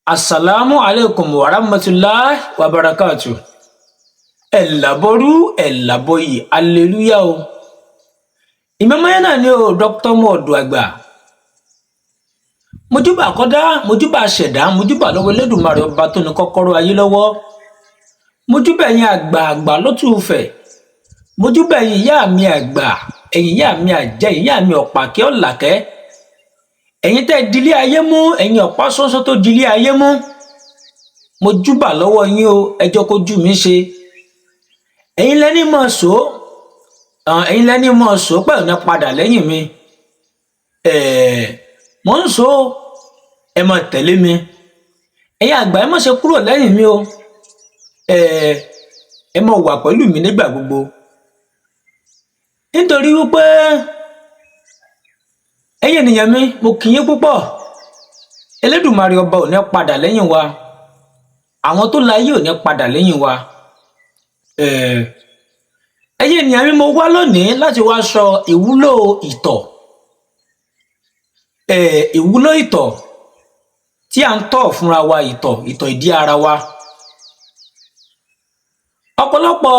Assalamu alaikum wa rahmatullahi wa barakatuh. Ẹ̀làbọ̀rú ẹ̀làbọ̀yì hallelujah o. Ìmọ̀mọ́yẹ́ náà ni o Dr. Mọ́ọ̀dù àgbà. Mojúbà kọ́dá, mojúbà ṣẹ̀dá, mojúbà lọ́wọ́ Elédùmarè ọba tó ní kọ́kọ́rọ́ ayé lọ́wọ́. Mojúbà ẹ̀yin àgbààgbà lótùúfẹ̀. Mojúbà ẹ̀yin ìyá mi àgbà, ẹ̀yin ìyá mi àjẹ́, ẹ̀yin ìyá mi ọ̀pàkẹ́ ọ̀làkẹ́. Ẹ̀yin tẹ́ dilé ayé mú, ẹ̀yin ọ̀pá ṣoṣo tó dilé ayé mú. Mojúbà lọ́wọ́ yín o, ẹjọ́ kojú mi ṣe. Ẹ̀yin lẹ́ni mọ̀ sọ, ẹ̀yin lẹ́ni mọ̀ sọ pẹ̀lú ní padà lẹ́yìn mi. Mò ń sọ ẹ máa tẹ̀lé mi. Ẹ̀yin àgbà ẹ má ṣe kúrò lẹ́yìn mi o. Ẹ máa wà pẹ̀lú mi nígbà gbogbo. Nítorí wípé ẹ̀yin ènìyàn mi, mo kí yín púpọ̀. Elédùmarè ọba ò ní padà lẹ́yìn wa. Àwọn tó láyé ò ní padà lẹ́yìn wa. Ẹ̀yin ènìyàn mi, mo wá lónìí láti wá sọ ìwúlò ìtọ̀. Ìwúlò ìtọ̀ tí à ń tọ̀ fúnra wa, ìtọ̀ ìdí ara wa. Ọ̀pọ̀lọpọ̀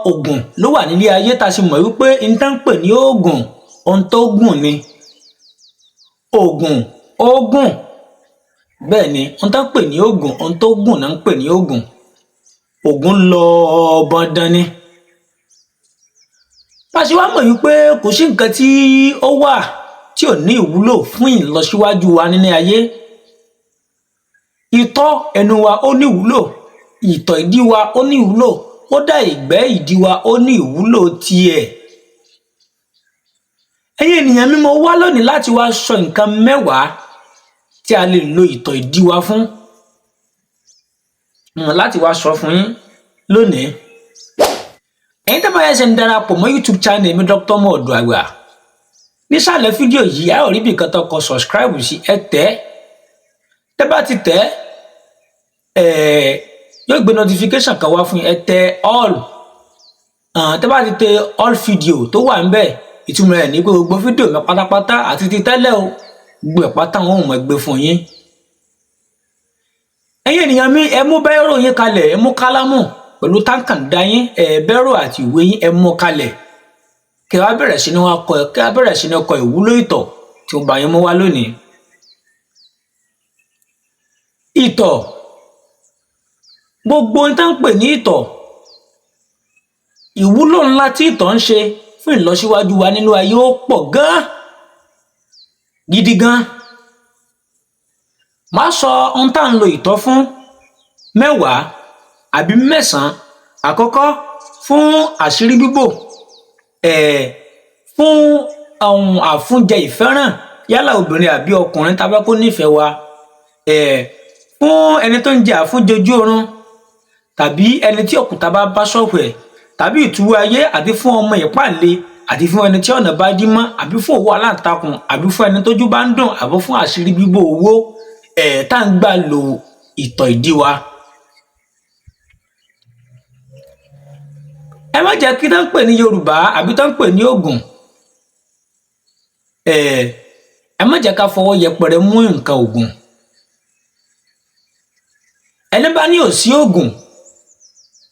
oògùn ló wà nílé ayé tá a sì mọ̀ wípé n tá ń pè ní oògùn, ohun tó gùn ni. Oògùn bẹ́ẹ̀ ni ohun tá ń pè ní oògùn, ohun tó gùn náà ń pè ní oògùn. Oògùn lọ bọ́ndán ni. Pàṣẹ wá mọ̀ wípé kò sí nǹkan tí ó wà tí ò ní ìwúlò fún ìlọsíwájú wa nínú ayé. Ìtọ̀ ẹnu wa ó ní ìwúlò, ìtọ̀ ìdí wa ó ní ìwúlò, kódà ìgbẹ́ ìdí wa ó ní ìwúlò tiẹ̀. Ẹ̀yin ènìyàn mi, mo wá lónìí láti wá sọ nǹkan mẹ́wàá tí a lè lo ìtọ̀ ìdí wa fún. Láti wá sọ fún yín lónìí. Ẹ̀yin tẹ́ bá yẹ ṣe ń darapọ̀ mọ́ YouTube channel mi Dr. Mọ́ọ̀dù àgbà. Nísàlẹ̀ fídíò yìí a ó rí bí nǹkan tó kọ subscribe sí, ẹ tẹ̀. Tẹ́ bá ti tẹ̀, yóò gbé notification kan wá fún yín, ẹ tẹ̀ all. Tẹ́ bá ti tẹ̀ all video tó wà ńbẹ̀, ìtumọ̀ ẹ̀ ní pé gbogbo fídíò mi pátápátá àti ti tẹ́lẹ̀ o, gbogbo ẹ̀ pátá wọn ò mọ̀ gbé fún yín. Ẹ̀yin ènìyàn mi, ẹ mú bẹ́rò yín kalẹ̀, ẹ mú kálámù pẹ̀lú táǹkàndá yín, bẹ́rò àti ìwé yín ẹ mú kalẹ̀. Kẹ́ wá bẹ̀rẹ̀ sí ní kọ ìwúlò ìtọ̀ tí mo bá yín mú wá lónìí. Ìtọ̀, gbogbo ohun tá ń pè ní ìtọ̀, ìwúlò ńlá tí ìtọ̀ ń ṣe fún ìlọsíwájú wa nínú ayé ó pọ̀ gan-an, gidi gan. Màá sọ ohun tá ń lo ìtọ̀ fún mẹ́wàá àbí mẹ́sàn-án. Àkọ́kọ́, fún àṣírí bíbò, fún àfúnjẹ ìfẹ́ràn, yálà obìnrin àbí ọkùnrin tá bá kó nífẹ̀ẹ́ wa, fún ẹni tó ń jẹ àfúnjẹ ojú oorun, tàbí ẹni tí òkúta bá bá ṣọ́ọ̀bù ẹ̀, tàbí ìtúwó ayé, àti fún ọmọ ìpàlẹ, àti fún ẹni tí ọ̀nà bá dí mọ́, àbí fún òwò aláǹtakùn, àbí fún ẹni tójú bá ń dùn, àbí fún àṣírí bíbò owó tá ń gbà lo ìtọ̀ ìdí wa. Ẹ má jẹ́ kí tá ń pè ní Yorùbá àbí tá ń pè ní Ògùn, ẹ má jẹ́ ká fọwọ́ yẹpẹrẹ mú nǹkan ògùn. Ẹni bá ní ò sí ògùn,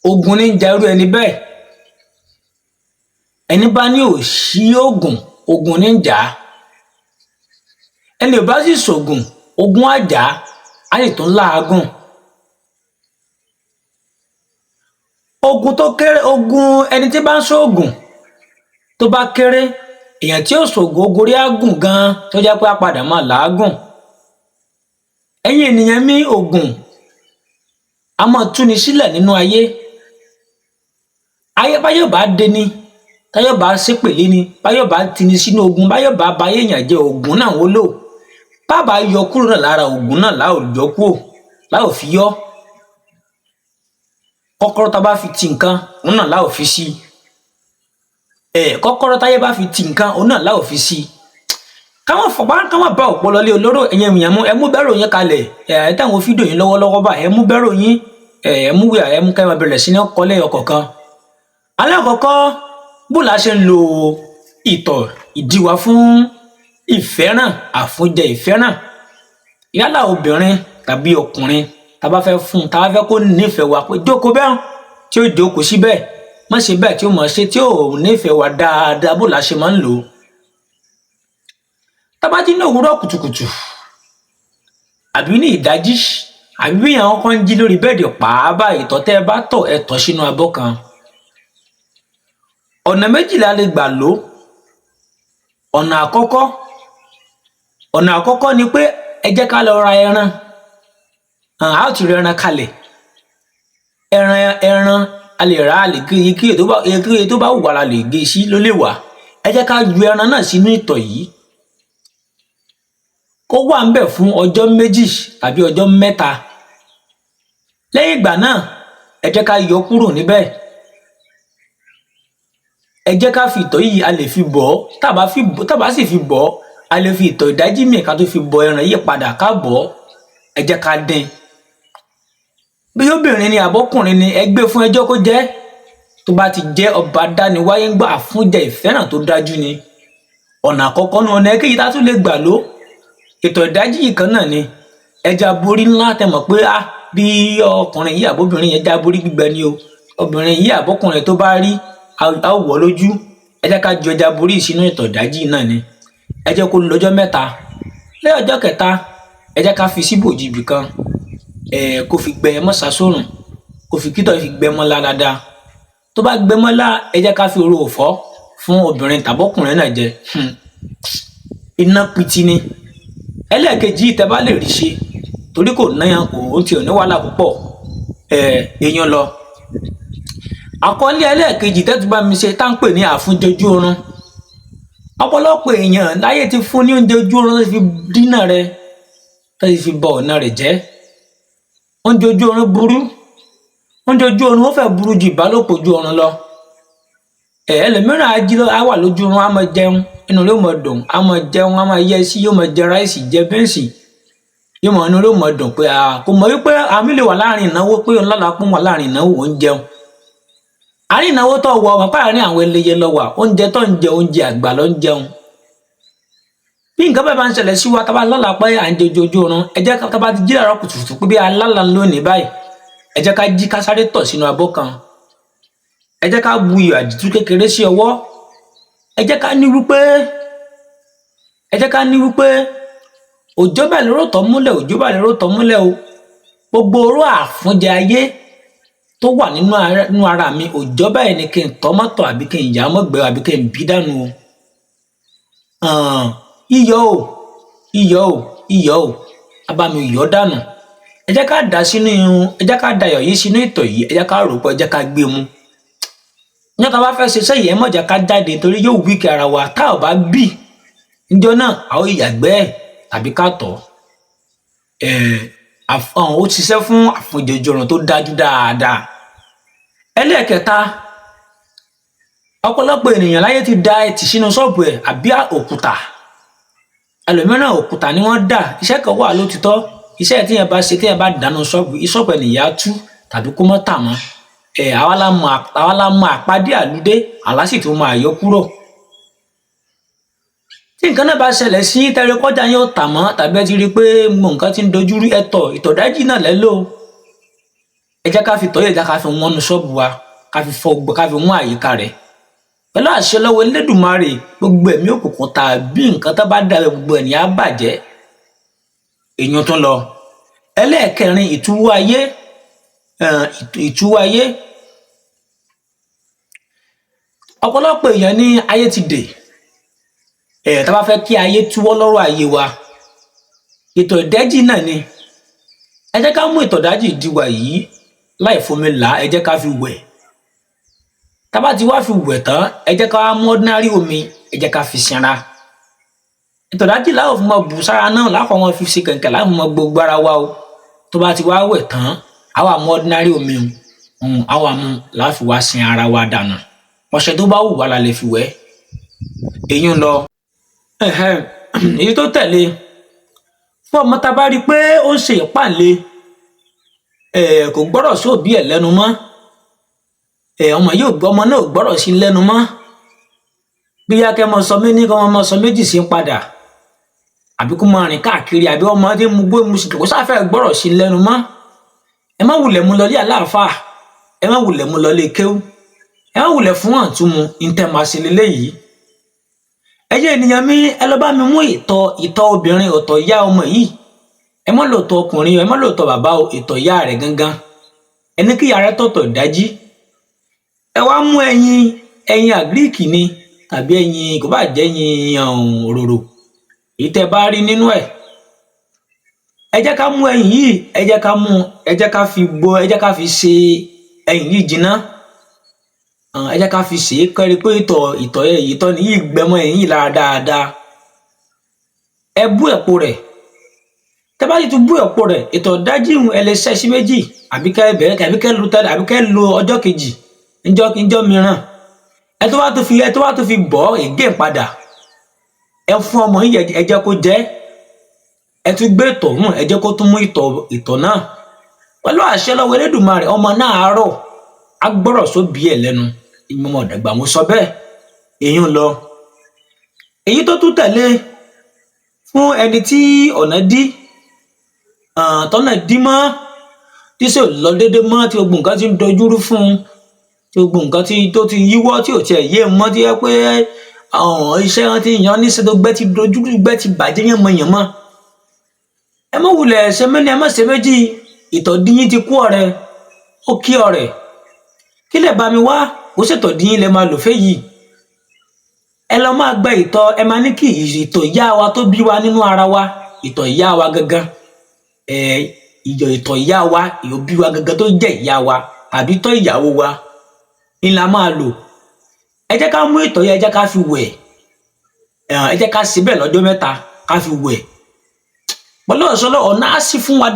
ògùn ní ń ja irú ẹni bẹ́ẹ̀. Ẹni bá ní ò sí ògùn, ògùn ní ń jà á. Ẹni ò bá sì ṣògùn, ògùn á jà á, á sì tún láàgùn. Ogun tó kéré, ogun ẹni tí bá ń ṣoògùn tó bá kéré, èèyàn tí ó ṣògùn ogun rí àgùn gan tó jẹ́ pé á padà máa làágùn. Ẹ̀yin ènìyàn mi, ògùn a máa túni sílẹ̀ nínú ayé. Ayé báyọ̀ bá dé ni, táyọ̀ bá ṣépèlé ni, báyọ̀ bá tini sínú ogun, báyọ̀ bá bayé èèyàn jẹ́, ògùn náà wó lò. Bàbá yọ kúrò náà lára ògùn náà láò yọ kúrò, láò fi yọ. Kọ́kọ́rọ́ tá bá fi ti nǹkan, òun náà láò fi sí. Kọ́kọ́rọ́ táyé bá fi ti nǹkan, òun náà láò fi sí. Káwọn bá ọpọlọ lé olóró. Ẹ̀yin èèyàn mú, ẹ mú bẹ́rò yín kalẹ̀. Ẹ táwọn fídíò yín lọ́wọ́lọ́wọ́ bá, ẹ mú bẹ́rò yín, ẹ mú wíwà, ẹ mú ká máa bẹ̀rẹ̀ sí ní kọ lẹ́yọ kọ̀ọ̀kan. Alákọ̀ọ́kọ́, bó la ṣe ń lo ìtọ̀ ìdí wa fún ìfẹ́ràn, àfúnjẹ ìfẹ́ràn. Yálà obìnrin tàbí ọkùnrin tá bá fẹ́ fún tá bá fẹ́ kó nífẹ̀ẹ́ wa pé jókòó bẹ́ẹ̀ tí ó jókòó síbẹ̀ má ṣe bẹ́ẹ̀ tí ó mọ̀ ṣe tí ó nífẹ̀ẹ́ wa dáadáa bó la ṣe máa ń lò ó. Tá bá jí ní òwúrọ̀ kùtùkùtù àbí ní ìdájí àbí bí àwọn kan jí lórí bẹ́ẹ̀dì pàábà ìtọ̀ tẹ́ ẹ bá tọ̀ ẹ tọ̀ sínú abọ́ kan. Ọ̀nà méjì la lè gbà lò. Ọ̀nà àkọ́kọ́ ni pé ẹ jẹ́ ká lọ ra ẹran. A ó ti rẹ ẹran kalẹ̀. Ẹran a lè rà á lè gé iye tó bá wù wá la lè gé sí ló lè wà. Ẹ jẹ́ ká ju ẹran náà sínú ìtọ̀ yìí. Kó wà ńbẹ̀ fún ọjọ́ 2 tàbí ọjọ́ 3. Lẹ́yìn ìgbà náà ẹ jẹ́ ká yọ kúrò níbẹ̀. Ẹ jẹ́ ká fi ìtọ̀ yìí a lè fi bọ̀ ọ́. Tá bá sì fi bọ̀ ọ́ a lè fi ìtọ̀ ìdájí mìíràn ká tó fi bọ ẹran yìí padà ká bọ̀ ọ́. Ẹ jẹ́ ká dín. Bí obìnrin ni àbọ́kùnrin ni ẹ gbé fún ẹjọ́ kó jẹ́. Tó bá ti jẹ́ ọba dániwáyé ń gbà àfúnjẹ ìfẹ́ràn tó dájú ni. Ọ̀nà àkọ́kọ́ ní ọ̀nà èkejì tá tún lè gbà lò. Ìtọ̀ ìdájí yìí kan náà ni ẹja borí ńlá tẹ́ mọ̀ pé bí ọkùnrin yìí àbóbìnrin yẹn já borí gbígbẹ ni o. Obìnrin yìí àbọ́kùnrin tó bá rí a ó wọ̀ lójú. Ẹ jẹ́ ká ju ẹja borí sínú ìtọ̀ ìdájí náà ni. Ẹ jẹ́ kó lọ́jọ́ 3. Lẹ́yìn ọjọ́ 3 ẹ jẹ́ ká fi síbòjì ibì kan. Kó fi gbẹ mọ́ sásòrùn. Kó fi kítọ̀ fi gbẹ mọ́ dáadáa. Tó bá gbẹ mọ́ ẹ jẹ́ ká fi ro òfọ́ fún obìnrin tàbọ́kùnrin náà jẹ. Iná pitì ni. Ẹlẹ́ẹ̀kejì tẹ́ bá lè rí ṣe torí kò náyàn kò tí ò ní wàhálà púpọ̀. Èèyàn lọ. Àkọlé ẹlẹ́ẹ̀kejì tẹ́ tún bá mi ṣe tá ń pè ní àfúnjẹ ojú oorun. Ọ̀pọ̀lọpọ̀ èèyàn láyé ti fún ní oúnjẹ ojú oorun tó fi dínà rẹ̀ tó fi bọ ọ̀nà rẹ̀ jẹ́. Oúnjẹ ojú oorun burú. Oúnjẹ ojú oorun ó fẹ́ burú ju ìbálòpọ̀ ojú oorun lọ. Ẹlòmíràn á wà lójú oorun á máa jẹun inú rẹ̀ ó máa dùn á máa jẹun á máa yẹ sí yóò máa jẹ ráìsì jẹ bẹ́ǹsì yóò máa inú rẹ̀ ó máa dùn pé kò mọ̀ wípé àmì lè wà láàrin ìnáwó pé ọlọ́lápọ̀ wà láàrin ìnáwó ó ń jẹun. Àárín ìnáwó tó wọ ọmọ páàrin àwọn ẹlẹ́yẹ lọ wà oúnjẹ tó ń jẹ oúnjẹ àgbà ló ń jẹun. Bí nǹkan bẹ́ẹ̀ bá ń ṣẹlẹ̀ sí wa tá bá lálàá pé à ń jẹ ojú oorun ẹ jẹ́ ká bá ti jí àárọ̀ kùtùkùtù pé bí alálàá lónìí báyìí ẹ jẹ́ ká jí ká sáré tọ̀ sínú abọ́ kan. Ẹ jẹ́ ká bu iyọ̀ àdìtú kékeré sí ọwọ́. Ẹ jẹ́ ká ní wípé òjò bẹ́ẹ̀ lóró tọ́ múlẹ̀ òjò bẹ́ẹ̀ lóró tọ́ múlẹ̀ o. Gbogbo oró àfúnjẹ ayé tó wà nínú ara mi òjò bẹ́ẹ̀ ni kí n tọ́ mọ́tọ̀ àbí kí n yà á mọ́gbẹ́ àbí kí n bí dànù o. Iyọ̀ o a bá mi yọ̀ dànù. Ẹ jẹ́ ká da iyọ̀ yìí sínú ìtọ̀ yìí ẹ jẹ́ ká rò pọ̀ ẹ jẹ́ ká gbé mu. Nígbà tá a bá fẹ́ ṣe sẹ́yìn ẹ má jẹ́ ká jáde torí yóò wíkì ara wa tá ò bá bì níjọ́ náà a ó yàgbẹ́ tàbí ká tọ̀. Ó ṣiṣẹ́ fún àfúnjẹ ojú oorun tó dájú dáadáa. Ẹlẹ́ẹ̀kẹta ọ̀pọ̀lọpọ̀ ènìyàn láyé ti da ẹtì sínú ṣọ́ọ̀bù ẹ̀ àbí òkúta. Ẹlòmíràn òkúta ni wọ́n dà iṣẹ́ kan wà lótìtọ́ iṣẹ́ tí yẹn bá ṣe tí yẹn bá dànù ṣọ́ọ̀bù ènìyàn á tú tàbí kó mọ́ tà mọ́. Àwa la mọ àpàdé àlùdé àlá sì tún máa yọ kúrò. Tí nǹkan náà bá ṣẹlẹ̀ sí tẹ́lẹ̀ kọjá yóò tà mọ́ tàbí ẹ ti rí i pé nǹkan ti ń dojú rí ìtọ̀ ìdájí náà lẹ́lò. Ẹ jẹ́ ká fi tọ́ yẹ̀ ká fi wọ́n nu ṣọ́ọ̀bù wa ká fi fọ gbogbo ká fi wọ́n àyíká rẹ̀. Pẹ̀lú àṣẹ lọ́wọ́ Elédùmarè gbogbo ẹ̀mí òkùnkùn tàbí nǹkan tó bá dà gbogbo ènìyàn á bàjẹ́. Èèyàn tún lọ. Ẹlẹ́ẹ̀kẹrin ìtúwó ayé. Ọ̀pọ̀lọpọ̀ èèyàn ní ayé ti dè. Tá bá fẹ́ kí ayé túwọ́ lọ́rọ̀ ayé wa ìtọ̀ ìdájí náà ni. Ẹ jẹ́ ká mú ìtọ̀ ìdájí ìdíwà yìí láì fomi là ẹ jẹ́ ká fi wẹ̀. Tá bá ti wá fi wẹ̀ tán ẹ jẹ́ ká mú ordinary omi ẹ jẹ́ ká fi sinra. Ìtọ̀ ìdájí láwọn fún ọmọ bù sára náà láwọn ọmọ fi ṣe kẹ̀kẹ́ láwọn ọmọ gbogbo ara wa o. Tó bá ti wá wẹ̀ tán àwa mú ordinary omi àwa mú láfi wá sin ara wa dànù. Ọṣẹ tó bá wù wá la lè fi wẹ̀. Èyí ń lọ. Èyí tó tẹ̀lé fún ọmọ tá a bá rí i pé ó ń ṣe ìpàlẹ̀ kò gbọ́dọ̀ sí òbí ẹ̀ lẹ́nu mọ́. Ọmọ náà ò gbọ́dọ̀ sí lẹ́nu mọ́. Bí yá kẹ́ mọ sọ mí ní kọ́ mọ sọ méjì sí padà àbí kó máa rìn káàkiri àbí ọmọ tí mu gbó mu sì kò sáfẹ́ gbọ́rọ̀ sí lẹ́nu mọ́ ẹ má wulẹ̀ mú lọ lé aláàfáà ẹ má wulẹ̀ mú lọ lé kéwú ẹ má wulẹ̀ fún àtúmu ìtẹ̀màsílẹ̀ yìí ẹ̀yin ènìyàn mi ẹ lọ bá mi mú ìtọ̀ obìnrin ọ̀tọ̀ ìyá ọmọ yìí ẹ má lò tọ̀ ọkùnrin ẹ má lò tọ̀ bàbá ìtọ̀ ìyá rẹ̀ gangan ẹni kí ìyá rẹ̀ tọ̀tọ̀ ìdájí ẹ wá mú ẹyin àgíríkì ni tàbí ẹyin kò bá jẹ́ ẹyin òróró èyí tẹ́ bá rí nínú ẹ̀ ẹ jẹ́ ká mú ẹyin yìí ẹ jẹ́ ká fi gbó ẹ jẹ́ ká fi ṣe ẹyin yìí jiná ẹ jẹ́ ká fi ṣe é kẹ́rí pé ìtọ̀ ni yìí gbẹmọ ẹyin yìí lára dáadáa ẹ bú èpo rẹ̀ tẹ́ bá sì tún bú èpo rẹ̀ ìtọ̀ dájí ẹ lè ṣẹ́ sí méjì àbí kẹ́ lo ọjọ́ kejì níjọ́ mìíràn ẹ tó wá tó fi bọ́ ègé padà ẹ fún ọmọ yìí ẹ jẹ́ kó jẹ ẹ tún gbé ìtọ̀ ẹ jẹ́ kó tún mú ìtọ̀ náà pẹ̀lú àṣẹ lọ́wọ́ Elédùmarè ọmọ náà àárọ̀ á gbọ́rọ̀ sóbì ẹ̀ lẹ́nu ìmọ̀mọ̀ ọ̀dàgbà mo sọ bẹ́ẹ̀ èyí ń lọ èyí tó tún tẹ̀lé fún ẹni tí ọ̀nà dí tọ́nà dí mọ́ tí sì lọ déédéé mọ́ tí gbogbo nǹkan ti ń dojúrú fún un tí gbogbo nǹkan tó ti yíwọ́ tí ò tiẹ̀ yé mọ́ tí yẹ pé iṣẹ́ wọn ti yan níṣẹ́ tó gbẹ́ ti dojúrú gbẹ́ ti bàjẹ́ yànmọ́yànmọ́ ẹ má wulẹ̀ ṣe mẹ́ni ẹ má ṣe méjì ìtọ̀ díyín ti kú ọ̀rẹ́ ó kí ọ̀rẹ́ kí lè bá mi wá kó ṣètò díyín lè máa lò fẹ́ yìí ẹ lọ máa gbẹ ìtọ̀ ẹ máa ní kí ìtọ̀ ìyá wa tó bí wa nínú ara wa ìtọ̀ ìyá wa gangan ìtọ̀ ìyá wa ìyóbí wa gangan tó jẹ́ ìyá wa àbí tọ́ ìyàwó wa ni la máa lò ẹ jẹ́ ká mú ìtọ̀ yẹn ẹ jẹ́ ká fi wẹ̀ ẹ jẹ́ ká síbẹ̀ lọ́jọ́ mẹ́ta ká fi wẹ̀ pẹ̀lú ọ̀sọ́lọ́ ọ̀nà á sí fún wa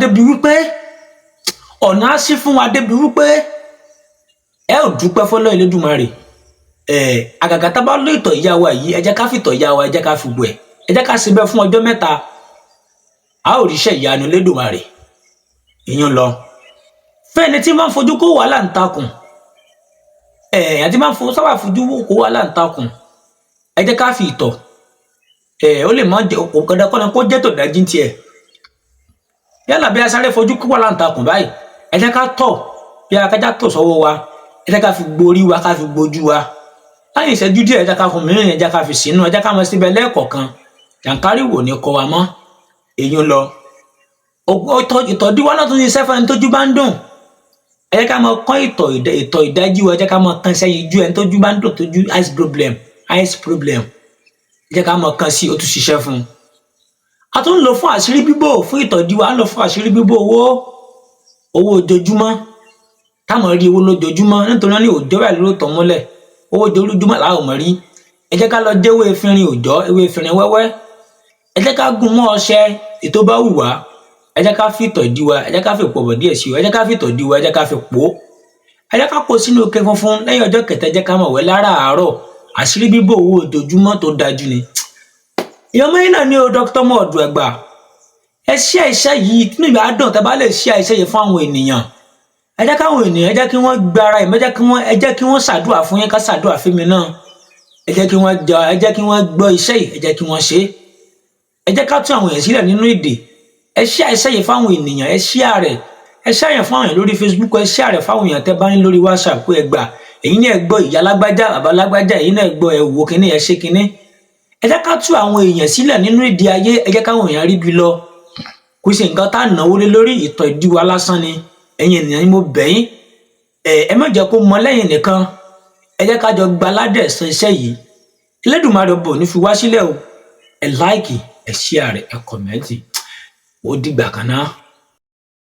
débi wípé ẹ ò dúpẹ́ fọlọ́ Elédùmarè àgàgà tá bá lò ìtọ̀ ìyá wa yìí ẹ jẹ́ ká fi ìtọ̀ ìyá wa ẹ jẹ́ ká fi wẹ̀ ẹ jẹ́ ká síbẹ̀ fún ọjọ́ mẹ́ta a ò ríṣẹ́ ìyanu Elédùmarè ìyẹn lọ fẹ́ni tí máa ń fojú kó wàhálà ń takùn àti máa ń sábà fojú kó wàhálà ń takùn ẹ jẹ́ ká fi ìtọ̀ ó lè má jẹ òkàdá kọ́ni kó jẹ́ tó dájí tiẹ̀ yálà bí a sáré fojú kó wàhálà ń takùn báyìí ẹ jẹ́ ká tọ̀ bí akájá tọ̀ sọ́wọ́ wa ẹ jẹ́ ká fi gborí wa ká fi gbojú wa láyé ìṣẹ́jú díẹ̀ ẹ jẹ́ ká fún mìíràn ẹ jẹ́ ká fi sínú ẹ jẹ́ ká mọ síbẹ̀ lẹ́ẹ̀kọ̀ọ̀kan jàǹkárí wò ní kọ wa mọ́ èyí ń lọ ìtọ̀díwá náà tún ní sẹ́fẹ̀ ní tójú bá ń dùn ẹ jẹ́ ká máa kọ́ ìtọ̀ ìdájí wa ẹ jẹ́ ká máa kan sẹ́yìn ju ẹni tójú bá ń dùn tójú eyes problem ẹ jẹ́ ká máa kan sí o tún ṣiṣẹ́ fún un a tún ń lò fún àṣírí bíbò fún ìtọ̀díwá ń lò fún àṣírí bíbò owó ojoojúmọ́ táwọn rí owó lójoojúmọ́ nítorí wọn ní òjò bẹ́ẹ̀ ló tọ̀ mọ́lẹ̀ owó ojoojúmọ́ làwọn mọ̀ rí ẹ jẹ́ ká lọ jẹ́ ewé efinrin òòjọ́ ewé efinrin wẹ́wẹ́ ẹ jẹ́ ká gún mọ́ ọṣẹ ètò bá wù wá ẹ jẹ́ ká fi ìtọ̀ dí wa ẹ jẹ́ ká fi pọ̀bọ̀ díẹ̀ sí i ẹ jẹ́ ká fi ìtọ̀ dí wa ẹ jẹ́ ká fi pò ó ẹ jẹ́ ká kó sínú ike funfun lẹ́yìn ọjọ́ kẹta ẹ jẹ́ ká máa wẹ̀ láràárọ̀ àṣírí bíbò owó ojoojúmọ́ tó dájú ni. ìyọmọ yìí náà ní o dókítà mọ́ọ̀dù ẹ̀gbà ẹ ṣí àìṣẹ́ yìí nínú ìgbà dùn tẹ́ bá lè ṣí àìṣẹ́ yìí fún àwọn ènìyàn ẹ jẹ́ káwọn ènìyàn ẹ jẹ́ kí wọ́n gbára ẹ jẹ́ kí wọ́n ṣàdúrà fún yín ká ṣàdúrà fún mi náà ẹ jẹ́ kí wọ́n gbọ́ iṣẹ́ yìí ẹ jẹ́ kí wọ́n ṣe ẹ jẹ́ ká tún àwọn èèyàn sílẹ̀ nínú èdè ẹ ṣí àìṣẹ́ yìí fáwọn ènìyàn ẹ ṣí ààrẹ ẹ ṣí àyàn fáwọn èèyàn lórí Facebook ẹ ṣí ààrẹ fáwọn èèyàn tẹ́ bá ní lórí WhatsApp pé ẹ gbà èyí náà gbọ́ ìyá lágbájá bàbá lágbájá èyí náà gbọ́ ẹ wò kíní ẹ ṣe kíní ẹ jẹ́ ká tún àwọn èèyàn sílẹ̀ nínú èdè ayé ẹ jẹ́ káwọn èèyàn rí bí lọ kò sí nǹkan tá à náwó lé lórí ìtọ̀ ìdíwà lásán ni ẹ̀yin ènìyàn ni mo bẹ̀ yín ẹ má jẹ́ kó mọ lẹ́yìn nìkan ẹ jẹ́ ká jọ gba aládẹ̀ san iṣẹ́ yìí Elédùmarè bò ní fi wá sílẹ̀ o ẹ láìkì ẹ ṣíà rẹ ẹ kọ̀mẹ́ǹtì ó dìgbà kan náà.